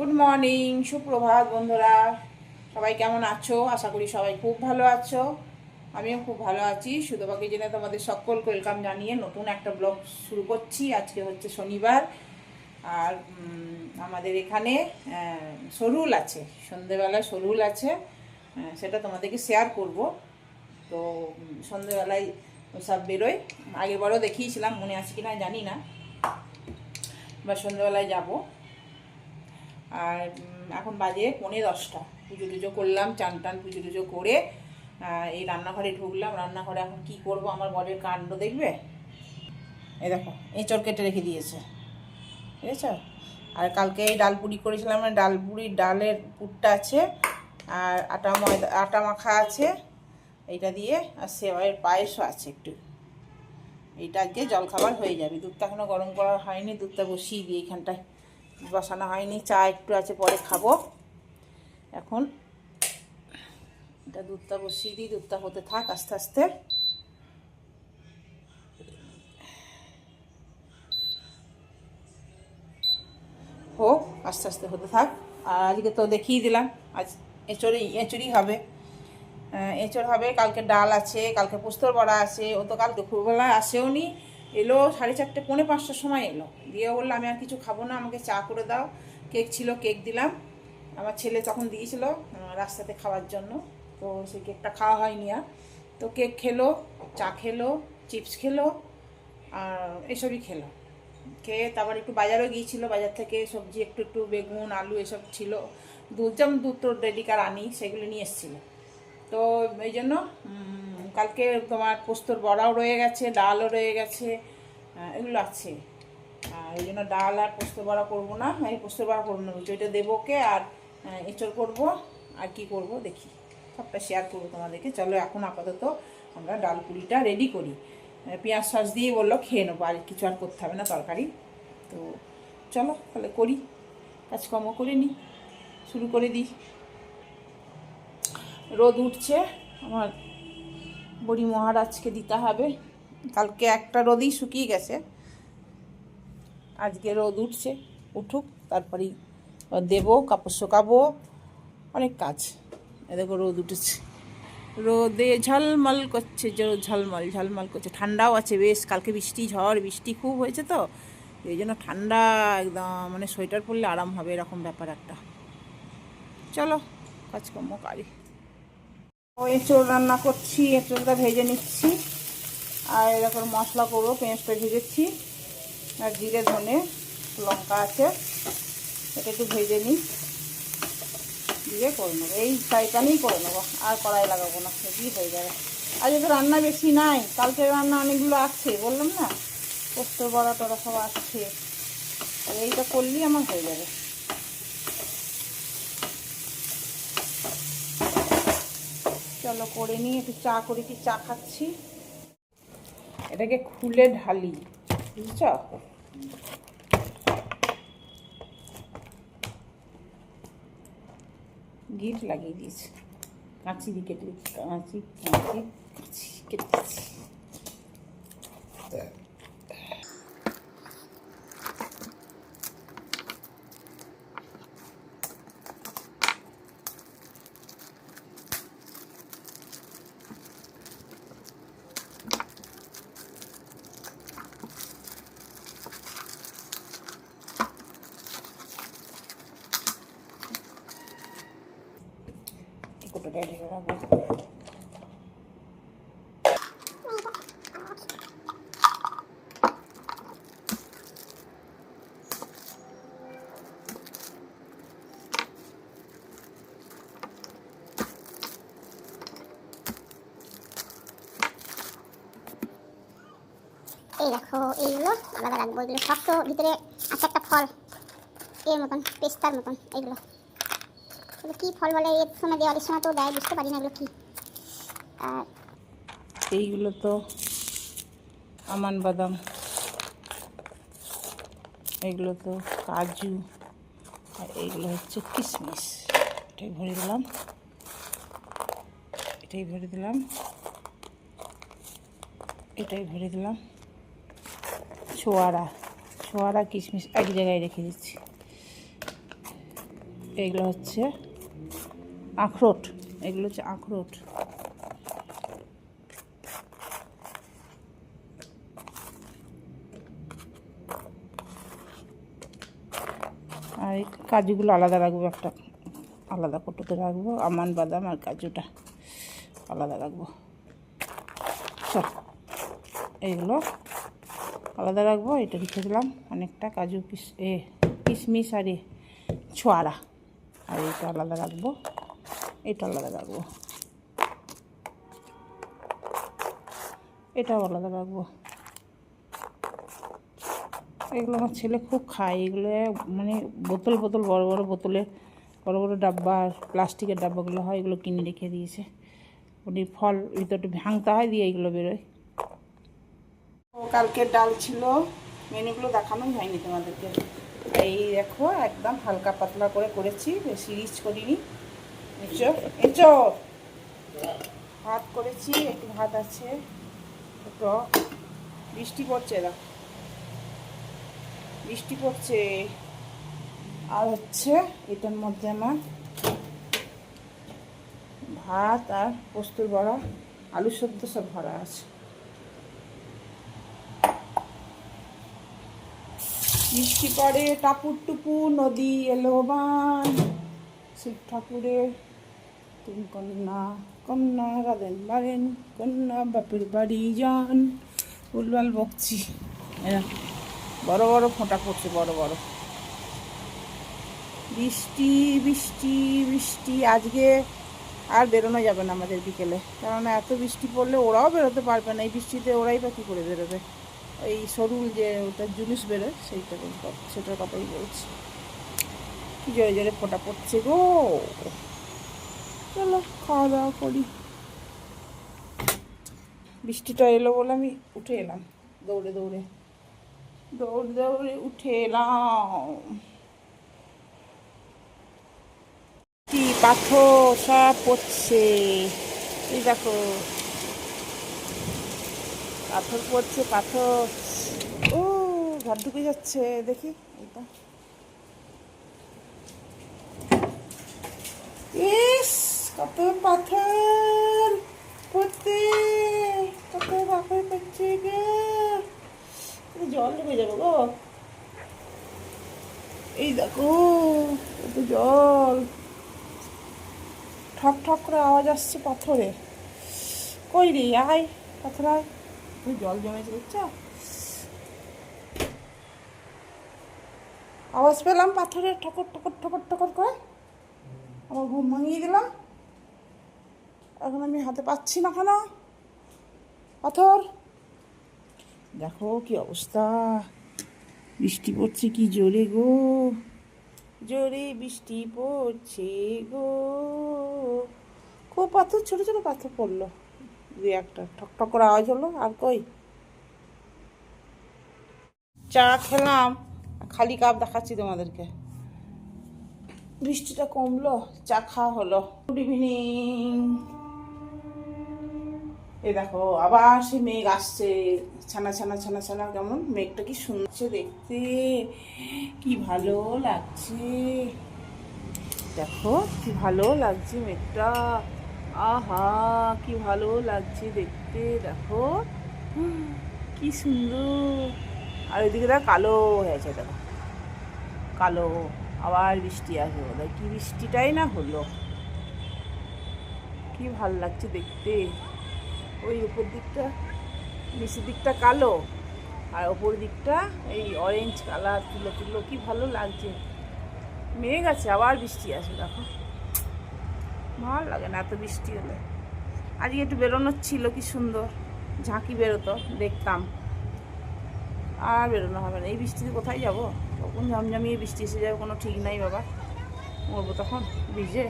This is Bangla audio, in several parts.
গুড মর্নিং, সুপ্রভাত বন্ধুরা। সবাই কেমন আছো? আশা করি সবাই খুব ভালো আছো। আমিও খুব ভালো আছি। সুতপা কিচেনে তোমাদের সকলকে ওয়েলকাম জানিয়ে নতুন একটা ব্লগ শুরু করছি। আজকে হচ্ছে শনিবার, আর আমাদের এখানে সরুল আছে, সন্ধেবেলায় সরুল আছে। সেটা তোমাদেরকে শেয়ার করব। তো সন্ধেবেলায় সব বেরোয়, আগেরবারও দেখিয়েছিলাম, মনে আছে কিনা জানি না, বা সন্ধেবেলায় যাবো। আর এখন বাজে 9:30। পুজো টুজো করলাম, চান টান পুজো টুজো করে এই রান্নাঘরে ঢুকলাম। রান্নাঘরে এখন কি করব, আমার বরের কাণ্ড দেখবে। এই দেখো, এঁচড় কেটে রেখে দিয়েছে, ঠিক আছে। আর কালকে এই ডাল পুরি করেছিলাম, ডাল পুরির ডালের পুরটা আছে, আর আটা মাখা আছে এইটা দিয়ে, আর সেওয়াইয়ের পায়েসও আছে একটু। এইটা আজকে জলখাবার হয়ে যাবে। দুধটা এখনও গরম করা হয়নি, দুধটা বসিয়ে দিই এইখানটায়, বসানো হয়নি। চা একটু আছে, পরে খাবো। এখন এটা দুধটা বসিয়ে দিই, দুধটা হতে থাক আস্তে আস্তে। হোক, আস্তে আস্তে হতে থাক। আর আজকে তো দেখিয়ে দিলাম, আজ এঁচড়ই হবে। এঁচড় হবে, কালকে ডাল আছে, কালকে পোস্তর বড়া আছে। ও তো কাল দুপুরবেলায় আসেও নি, এলো 4:30 পৌনে 5টার সময় এলো। দিয়ে বললো আমি আর কিছু খাবো না, আমাকে চা করে দাও। কেক ছিল, কেক দিলাম। আমার ছেলে তখন দিয়েছিল রাস্তাতে খাওয়ার জন্য, তো সেই কেকটা খাওয়া হয়নি আর। তো কেক খেলো, চা খেলো, চিপস খেলো, আর এসবই খেলো। খেয়ে তারপর একটু বাজারও গিয়েছিলো, বাজার থেকে সবজি একটু একটু বেগুন আলু এসব ছিল। দুধ তো রেডিকার আনি, সেগুলো নিয়ে এসেছিলো। তো এই জন্য কালকে তোমার পোস্তর বড়াও রয়ে গেছে, ডালও রয়ে গেছে, এগুলো আছে। আর এই জন্য ডাল আর পোস্তর বড়া করবো না, এই পোস্তর বড়া করবো না, ওইটা দেবো ওকে। আর এঁচড় করবো, আর কি করব দেখি, সবটা শেয়ার করবো তোমাদেরকে। চলো এখন আপাতত আমরা ডাল পুরিটা রেডি করি। পেঁয়াজ সস দিয়ে বললো খেয়ে নেবো, আর কিছু আর করতে হবে না তরকারি। তো চলো তাহলে করি, কাজকর্ম করে নিই, শুরু করে দিই। রোদ উঠছে, আমার বড়ি মহারাজকে দিতে হবে। কালকে একটা রোদই শুকিয়ে গেছে, আজকে রোদ উঠছে, উঠুক তারপরেই দেবো, কাপড় শুকাবো, অনেক কাজ। দেখো রোদ উঠেছে, রোদে ঝলমল করছে, ঝলমল ঝলমল করছে। ঠান্ডাও আছে বেশ, কালকে বৃষ্টি খুব হয়েছে, তো এই জন্য ঠান্ডা একদম, মানে সোয়েটার পরলে আরাম হবে, এরকম ব্যাপার একটা। চলো কাজকর্ম করি। এঁচড় রান্না করছি, এঁচড়টা ভেজে নিচ্ছি। আর এরকম মশলা করবো, পেঁয়াজটা ভেজেছি, আর জিরে ধনে লঙ্কা আছে, এটা একটু ভেজে নিই, দিয়ে করে নেবো। এই ফ্রাইপ্যানেই করে নেবো, আর কড়াই লাগাবো না, সেটাই হয়ে যাবে। আজকে তো রান্না বেশি নাই, কালকে রান্না অনেকগুলো আছে, বললাম না, পোস্ত বড়া টড়া সব আসছে। আর এইটা করলেই আমার হয়ে যাবে। চলো করে নিই, একটু চা করেছি, চা খাচ্ছি। এটাকে খুলে ঢালি, বুঝছ? গিট লাগিয়ে দিয়েছি, কাঁচি দিয়ে কেটে কাঁচি কেটে দিচ্ছি। কোটোটা ঢেকে রাখবো। এই দেখো, এইগুলো আলাদা রাখবো। এগুলো সব তো ভিতরে আছে একটা ফল, এর মতন, পেস্তার মতন। এগুলো এগুলো কী ফল বলে, এর সময় দেওয়ালের সময় তো দেয়, বুঝতে পারি না এগুলো কী। আর এইগুলো তো আমান বাদাম, এইগুলো তো কাজু, আর এইগুলো হচ্ছে কিশমিশ। এটাই ভরে দিলাম, এটাই ভরে দিলাম, এটাই ভরে দিলাম। ছোয়ারা কিশমিশ এক জায়গায় রেখে দিচ্ছি। এগুলো হচ্ছে আখরোট, এগুলো হচ্ছে আখরোট। আর এই কাজুগুলো আলাদা রাখবো, একটা আলাদা কৌটোতে রাখবো, আমন্ড বাদাম আর কাজুটা আলাদা রাখবো। চল এইগুলো আলাদা রাখবো। এটা রেখে দিলাম অনেকটা কাজু কিশমিশ আর ছোয়ারা, আর এটা আলাদা রাখবো, এটা আলাদা রাখবো, এটাও আলাদা রাখবো। এগুলো আমার ছেলে খুব খায়, এগুলো মানে বোতল বোতল বড় বড় বোতলে বড় বড় ডাব্বা, প্লাস্টিকের ডাব্বাগুলো হয়, এগুলো কিনে রেখে দিয়েছে। উনি ফল ভিতরটা ভাঙতে হয়, দিয়ে এগুলো বেরোয়। কালকের ডাল ছিল, মেনুগুলো দেখানোই হয়নি তোমাদেরকে। এই দেখো একদম হালকা পাতলা করে করেছি, বেশি রিচ করিনি। ভাত করেছি, একটু ভাত আছে, টক। বৃষ্টি পড়ছে, এরা বৃষ্টি পড়ছে। আর হচ্ছে এটার মধ্যে আমার ভাত আর পোস্তর বড়া, আলু সেদ্ধ সব ভরা আছে। বৃষ্টি পড়ে টাপুর টুপুর, নদী এলো বান, শিব ঠাকুরের তুমি কন্যা কন্যা গাদেন বারেন, কন্যা বাপের বাড়ি যান। উলবাল বকছি, বড় বড় ফোঁটা পড়ছে, বড় বড়। বৃষ্টি বৃষ্টি বৃষ্টি। আজকে আর বেরোনো যাবে না আমাদের বিকেলে, কেননা এত বৃষ্টি পড়লে ওরাও বেরোতে পারবে না। এই বৃষ্টিতে ওরাই বা কী করে বেরোবে? এই সরুল যে ওটা জুলুস বেরোয়, সেটার কথাই বলছি। কি জোরে জোরে ফোঁটা পড়ছে গো। চলো খাওয়া দাওয়া করি। বৃষ্টিটা এলো বলে আমি উঠে এলাম, দৌড়ে দৌড়ে দৌড়ে দৌড়ে উঠে এলাম। কি পাথর সব পড়ছে, এই দেখো পাথর পড়ছে, পাথর। ও ঘর ঢুকে যাচ্ছে, দেখি এটা। ইস কত পাথর পড়তে, কত পাথর পড়ছে গো, জল ঢুকে যাবো গো। এই দেখো কত জল, ঠক ঠক করে আওয়াজ আসছে পাথরে। কই রে আয় পাথর আয়, জল জমেছে বুঝছো, আওয়াজ পেলাম পাথরের ঠকর ঠকর ঠকর ঠকর করে, আমার ঘুম ভাঙিয়ে দিলাম। এখন আমি হাতে পাচ্ছি না কেন পাথর। দেখো কি অবস্থা, বৃষ্টি পড়ছে কি জোরে গো, জোরে বৃষ্টি পড়ছে গো। খুব পাথর, ছোট ছোট পাথর পড়লো, দু একটা ঠক ঠক করে আওয়াজ হলো। আর কই চা খেলাম, খালি কাপ দেখাচ্ছি তোমাদেরকে। বৃষ্টিটা কমলো, চা খাওয়া হলো। Good evening. এই দেখো আবার সে মেঘ আসছে, ছানা ছানা ছানা ছানা, কেমন মেঘটা কি সুন্দর দেখতে, কি ভালো লাগছে। দেখো কি ভালো লাগছে মেঘটা, আহা কি ভালো লাগছে দেখতে। দেখো কি সুন্দর। আর ওইদিকে দেখো কালো হয়েছে, দেখো কালো, আবার বৃষ্টি আসবে বোধ হয়। কি বৃষ্টিটাই না হলো, কি ভাল লাগছে দেখতে। ওই উপর দিকটা, নিচের দিকটা কালো, আর ওপর দিকটা এই অরেঞ্জ কালার, তুলো তুলো, কি ভালো লাগছে। মেঘ আছে, আবার বৃষ্টি আসে, দেখো ভালো লাগে না এত বৃষ্টি হলে। আজকে একটু বেরোনোর ছিল, কি সুন্দর ঝাঁকি বেরোতো, দেখতাম। আর বেরোনো হবে না এই বৃষ্টিতে, কোথায় যাবো? কখন ঝমঝমিয়ে বৃষ্টি এসে যাবে কোনো ঠিক নাই বাবা, মরবো তখন ভিজে।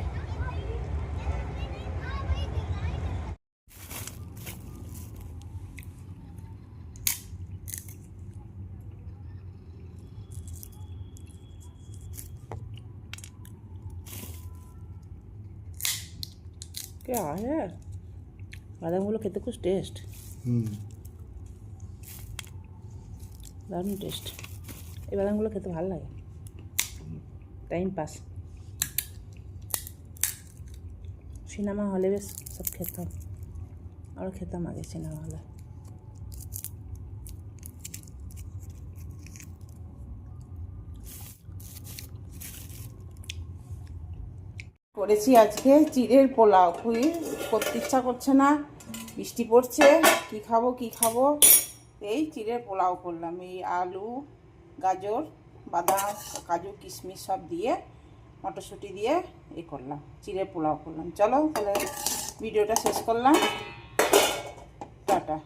क्या है বাদামগুলো খেতে খুব টেস্ট, দারুণ টেস্ট। এই বাদামগুলো খেতে ভালো লাগে, টাইম পাস। সিনেমা হলে বেশ সব খেতাম, আমরা খেতাম আগে সিনেমা হলে। করেছি আজকে চিড়ের পোলাও, খুবই করতে ইচ্ছা করছে না, বৃষ্টি পড়ছে, কি খাবো, এই চিড়ের পোলাও করলাম। এই আলু, গাজর, বাদাম, কাজু, কিশমিশ সব দিয়ে, মটরশুঁটি দিয়ে এই করলাম, চিড়ের পোলাও করলাম। চলো তাহলে ভিডিওটা শেষ করলাম, টাটা।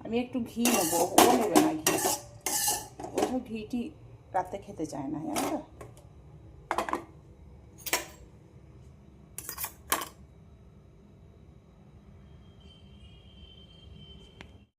আমি একটু ঘি নেবো, ও নেবে না ঘি, ও ঘিটি রাতে খেতে চায় না, জানো তো।